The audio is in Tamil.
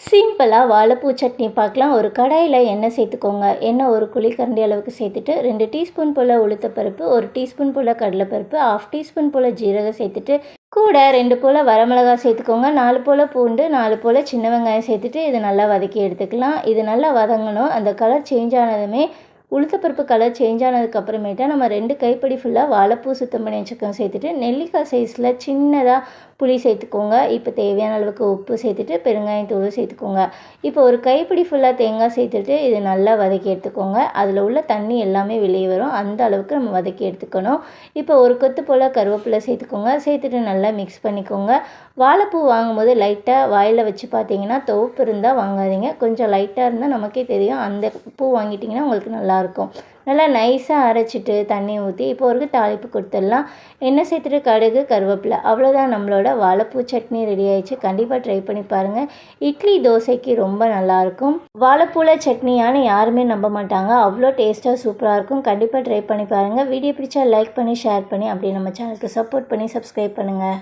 சிம்பிளாக வாழைப்பூ சட்னி பார்க்கலாம். ஒரு கடாயில் எண்ணெய் சேர்த்துக்கோங்க. எண்ணெய் ஒரு குழிக்கரண்டி அளவுக்கு சேர்த்துட்டு 2 டீஸ்பூன் போல் உளுத்தப்பருப்பு, 1 டீஸ்பூன் போல் கடலைப்பருப்பு, 1/2 டீஸ்பூன் போல் ஜீரகம் சேர்த்துட்டு கூட 2 போல் வரமிளகாய் சேர்த்துக்கோங்க. 4 போல் பூண்டு, 4 போல் சின்ன வெங்காயம் சேர்த்துட்டு இது நல்லா வதக்கி எடுத்துக்கலாம். இது நல்லா வதங்கணும். அந்த கலர் சேஞ்ச் ஆனதுமே உளுத்தப்பருப்பு கலர் சேஞ்ச் ஆனதுக்கப்புறமேட்டா நம்ம 2 கைப்பிடி ஃபுல்லாக வாழைப்பூ சுத்தம் பண்ணி வச்சுக்கோங்க சேர்த்துட்டு நெல்லிக்காய் சைஸில் சின்னதாக புளி சேர்த்துக்கோங்க. இப்போ தேவையான அளவுக்கு உப்பு சேர்த்துட்டு பெருங்காயத்தூள் சேர்த்துக்கோங்க. இப்போ ஒரு கைப்பிடி ஃபுல்லாக தேங்காய் சேர்த்துட்டு இது நல்லா வதக்கி எடுத்துக்கோங்க. அதில் உள்ள தண்ணி எல்லாமே வெளியே வரும். அந்த அளவுக்கு நம்ம வதக்கி எடுத்துக்கணும். இப்போ ஒரு கொத்து போல் கருவேப்பிலை சேர்த்துக்கோங்க. சேர்த்துட்டு நல்லா மிக்ஸ் பண்ணிக்கோங்க. வாழைப்பூ வாங்கும்போது லைட்டாக வாயில் வச்சு பார்த்தீங்கன்னா துவப்பு இருந்தால் வாங்காதீங்க. கொஞ்சம் லைட்டாக இருந்தால் நமக்கே தெரியும். அந்த பூ வாங்கிட்டிங்கன்னா உங்களுக்கு நல்லாயிருக்கும். நல்லா நைஸாக அரைச்சிட்டு தண்ணி ஊற்றி இப்போ ஒரு தாளிப்பு கொடுத்துடலாம். எண்ணெய் சேர்த்துட்டு கடுகு, கருவேப்பிலை, அவ்வளோதான். நம்மளோட வாழைப்பூ சட்னி ரெடி ஆயிடுச்சு. கண்டிப்பாக ட்ரை பண்ணி பாருங்கள். இட்லி, தோசைக்கு ரொம்ப நல்லாயிருக்கும். வாழைப்பூவில் சட்னியான்னு யாருமே நம்ப மாட்டாங்க. அவ்வளோ டேஸ்ட்டாக சூப்பராக இருக்கும். கண்டிப்பாக ட்ரை பண்ணி பாருங்கள். வீடியோ பிடிச்சா லைக் பண்ணி, ஷேர் பண்ணி, அப்படியே நம்ம சேனலுக்கு சப்போர்ட் பண்ணி சப்ஸ்கிரைப் பண்ணுங்கள்.